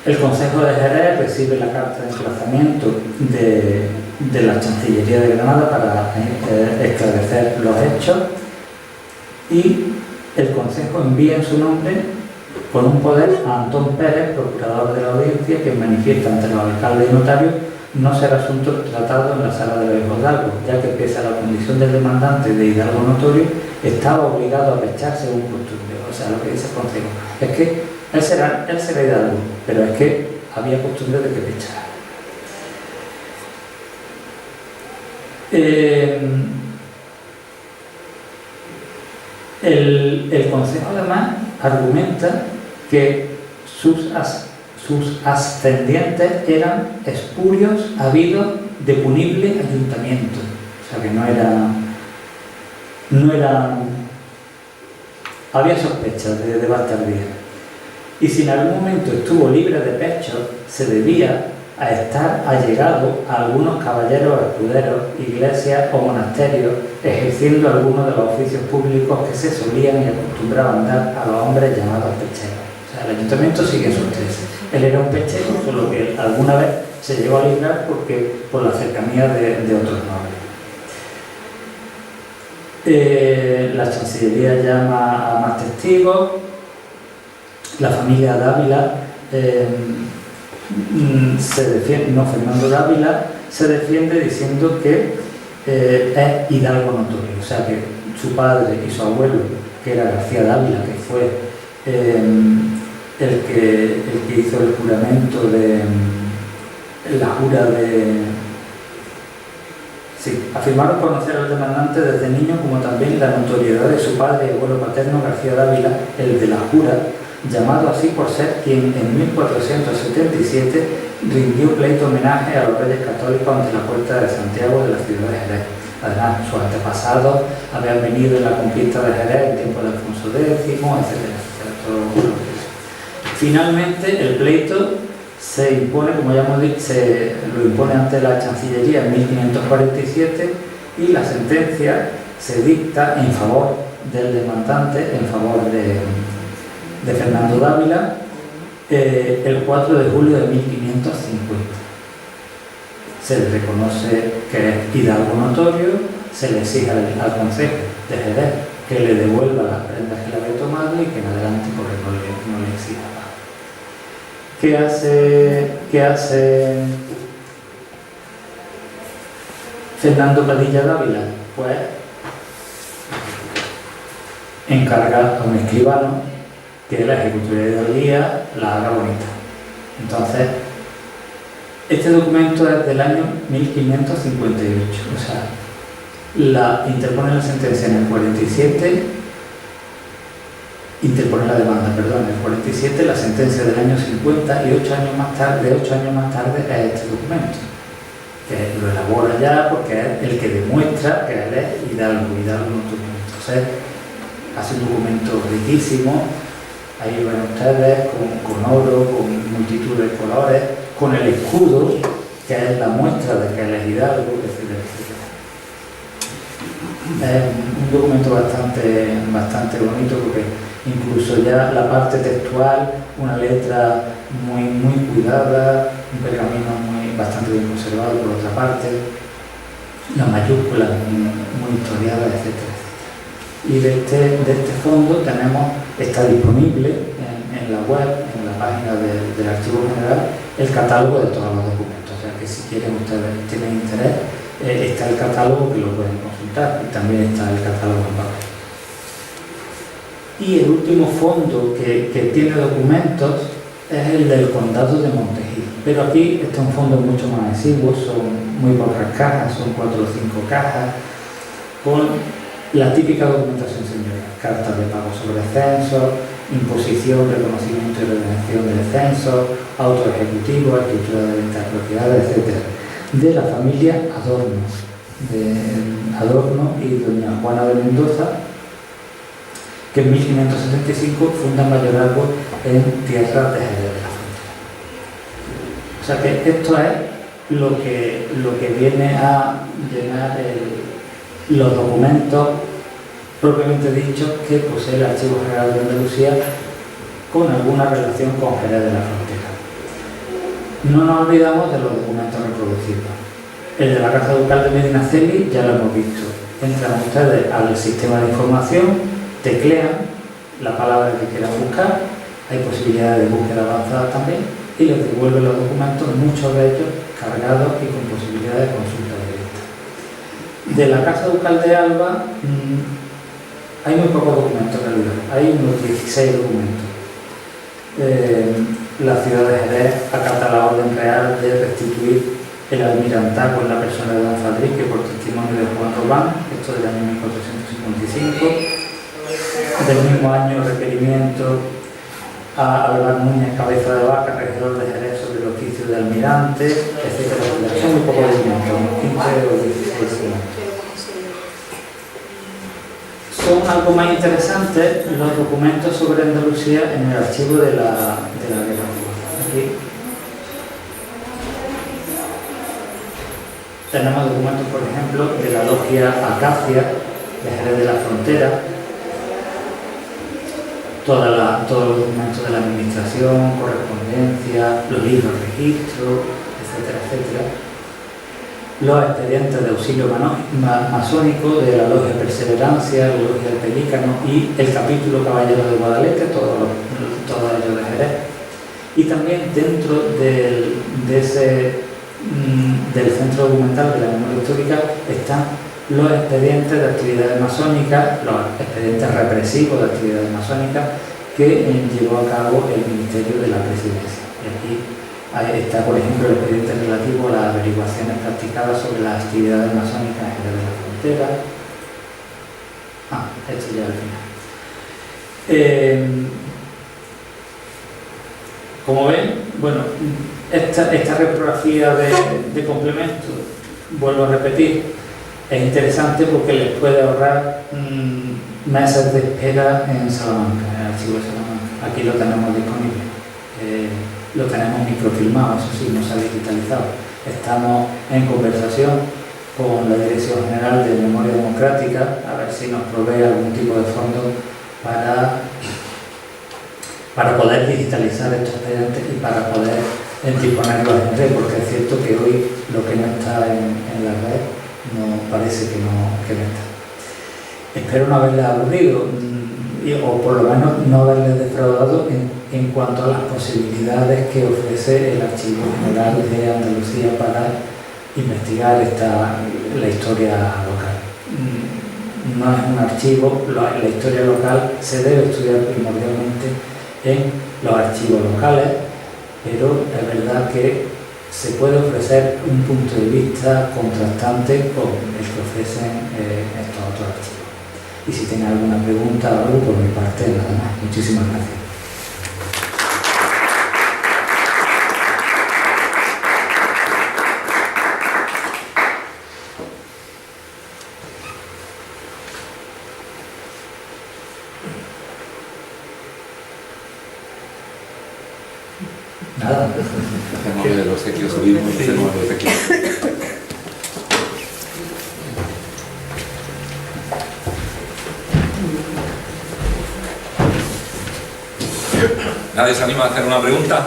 El Consejo de Jerez recibe la carta de emplazamiento de la Chancillería de Granada para esclarecer los hechos, y el Consejo envía en su nombre con un poder a Antón Pérez, procurador de la audiencia, que manifiesta ante los alcaldes y notarios no ser asunto tratado en la sala de los hijos de Hidalgo, ya que pese a la condición del demandante de hidalgo notorio, estaba obligado a pechar según costumbre. O sea, lo que dice el Consejo es que él será hidalgo, pero es que había costumbre de que pechara. El Consejo además argumenta que sus ascendientes eran espurios habidos de punible ayuntamiento, o sea que no era había sospechas de bastardía, y si en algún momento estuvo libre de pecho, se debía a estar allegado a algunos caballeros escuderos, iglesias o monasterios, ejerciendo algunos de los oficios públicos que se solían y acostumbraban dar a los hombres llamados pecheros. O sea, el ayuntamiento sigue sus tesis. Él era un pechero, por lo que alguna vez se llegó a librar por la cercanía de otros nobles. La Chancillería llama a más testigos. La familia Dávila se defiende, no Fernando Dávila, se defiende diciendo que es hidalgo notorio, o sea que su padre y su abuelo, que era García Dávila, que fue el que hizo el juramento afirmaron conocer al demandante desde niño, como también la notoriedad de su padre y abuelo paterno García Dávila, el de la jura, llamado así por ser quien en 1477 rindió pleito homenaje a los reyes católicos ante la puerta de Santiago de la ciudad de Jerez. Además, sus antepasados habían venido en la conquista de Jerez en tiempo de Alfonso X, etc. Finalmente, el pleito se impone, como ya hemos dicho, se lo impone ante la Chancillería en 1547, y la sentencia se dicta en favor del demandante, en favor de Fernando Dávila, el 4 de julio de 1550. Se le reconoce que es hidalgo notorio, se le exige al Consejo de Jerez que le devuelva las prendas que le había tomado y que en adelante no le exija nada. ¿Qué hace Fernando Padilla Dávila? Pues encarga a un escribano que la ejecutoria de hidalguía la haga bonita. Entonces, este documento es del año 1558, o sea, interpone la sentencia en el 47, interpone la demanda, perdón, en el 47, la sentencia del año 50, y 8 años más tarde es este documento, que lo elabora ya porque es el que demuestra que él es hidalgo notorio. Entonces, hace un documento riquísimo. Ahí lo ven ustedes, con oro, con multitud de colores, con el escudo, que es la muestra de que él es hidalgo, etc. Es un documento bastante bonito, porque incluso ya la parte textual, una letra muy cuidada, un pergamino bastante bien conservado por otra parte, las mayúsculas muy historiadas, etc. Y de este fondo está disponible en la web, en la página del Archivo General, el catálogo de todos los documentos. O sea que si quieren ustedes, tienen interés, está el catálogo que lo pueden consultar, y también está el catálogo en papel. Y el último fondo que tiene documentos es el del Condado de Monteji. Pero aquí este es un fondo mucho más exiguo, son muy pocas cajas, son 4 o 5 cajas, con la típica documentación señorial: cartas de pago sobre censos, imposición, reconocimiento y redención del censo, auto ejecutivo, escritura de venta de propiedades, etc. De la familia Adorno y doña Juana de Mendoza, que en 1575 funda mayorazgo en tierras de Jerez de la Frontera. O sea que esto es lo que viene a llenar los documentos propiamente dichos que posee el Archivo General de Andalucía con alguna relación con Jerez de la Frontera. No nos olvidamos de los documentos reproducidos. El de la Casa Ducal de Medinaceli ya lo hemos visto. Entran ustedes al sistema de información, teclean la palabra que quieran buscar, hay posibilidades de búsqueda avanzada también, y les devuelven los documentos, muchos de ellos cargados y con posibilidad de consulta directa. De la Casa Ducal de Alba hay muy pocos documentos en realidad, hay unos 16 documentos. La ciudad de Jerez acata la orden real de restituir el almirantazgo en la persona de Don Fadrique por testimonio de Juan Robán, esto del año 1455. Del mismo año, requerimiento a Álvaro Núñez Cabeza de Vaca, regidor de Jerez, sobre el oficio de almirante, etc. Son muy pocos documentos, 15 o 16 documentos. Son algo más interesantes los documentos sobre Andalucía en el archivo de la Guerra Civil. Aquí tenemos documentos, por ejemplo, de la logia Acacia de Jerez de la Frontera, todos los documentos de la administración, correspondencia, los libros de registro, etcétera, etcétera. Los expedientes de auxilio masónico de la Logia Perseverancia, la Logia del Pelícano y el capítulo Caballero de Guadalete, todos ellos de Jerez. Y también dentro del Centro Documental de la Memoria Histórica están los expedientes de actividades masónicas, los expedientes represivos de actividades masónicas que llevó a cabo el Ministerio de la Presidencia. Y aquí está, por ejemplo, el expediente relativo a las averiguaciones practicadas sobre las actividades masónicas en Jerez de la Frontera. Esto ya al final. Como ven, bueno, esta reprografía de complementos, vuelvo a repetir, es interesante porque les puede ahorrar meses de espera en Salamanca, en el archivo de Salamanca. Aquí lo tenemos disponible. Lo tenemos microfilmado, eso sí, no se ha digitalizado. Estamos en conversación con la Dirección General de Memoria Democrática a ver si nos provee algún tipo de fondo para poder digitalizar estos expedientes y para poder disponerlos en red, porque es cierto que hoy lo que no está en la red no parece que no está. Espero no haberles aburrido o por lo menos no haberles defraudado en cuanto a las posibilidades que ofrece el Archivo General de Andalucía para investigar la historia local. No es un archivo, la historia local se debe estudiar primordialmente en los archivos locales, pero es verdad que se puede ofrecer un punto de vista contrastante con el que ofrecen estos otros archivos. Y si tienen alguna pregunta o algo, por mi parte, nada más. Muchísimas gracias. Nada. Hacemos el obsequio, subimos y hacemos el obsequio. ¿Nadie se anima a hacer una pregunta?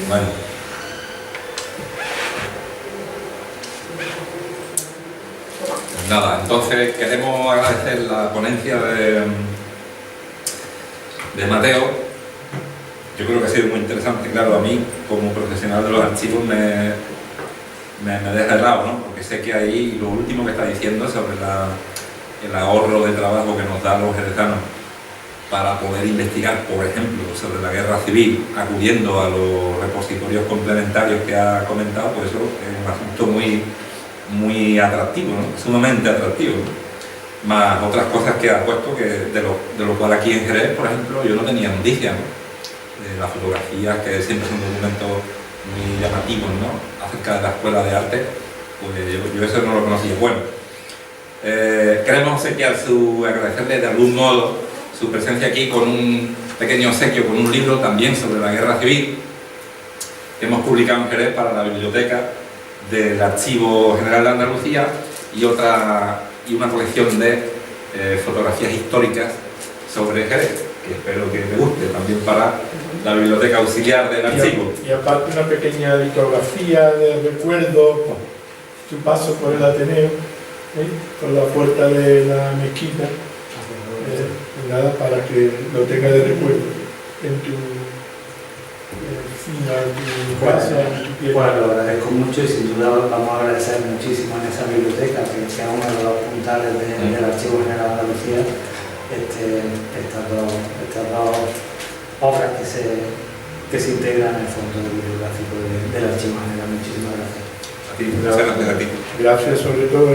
Bueno. Nada, entonces queremos agradecer la ponencia de Mateo. Yo creo que ha sido muy interesante, claro, a mí como profesional de los archivos me deja helado, ¿no? Porque sé que ahí lo último que está diciendo sobre el ahorro de trabajo que nos da a los jerezanos para poder investigar, por ejemplo, sobre la guerra civil, acudiendo a los repositorios complementarios que ha comentado, pues eso es un asunto muy atractivo, ¿no? Sumamente atractivo, ¿no? Más otras cosas que ha puesto, que de lo cual aquí en Jerez, por ejemplo, yo no tenía noticia, ¿no? De las fotografías, que siempre son documentos muy llamativos, ¿no? Acerca de la escuela de arte, pues yo eso no lo conocía. Bueno, queremos agradecerle de algún modo su presencia aquí con un pequeño obsequio, con un libro también sobre la guerra civil que hemos publicado en Jerez para la biblioteca del Archivo General de Andalucía y una colección de fotografías históricas sobre Jerez, que espero que te guste, también para la biblioteca auxiliar del archivo. Y aparte una pequeña litografía de recuerdo, tu paso por el Ateneo, por la puerta de la mezquita, nada, para que lo tengas de recuerdo en tu casa, en tu piel. Bueno, lo agradezco mucho y sin duda vamos a agradecer muchísimo en esa biblioteca, que es uno de los puntales del Archivo General de Andalucía, estas dos obras que se integran en el fondo bibliográfico del Archivo General. Muchísimas gracias. A ti, muchas gracias a ti. Gracias sobre todo.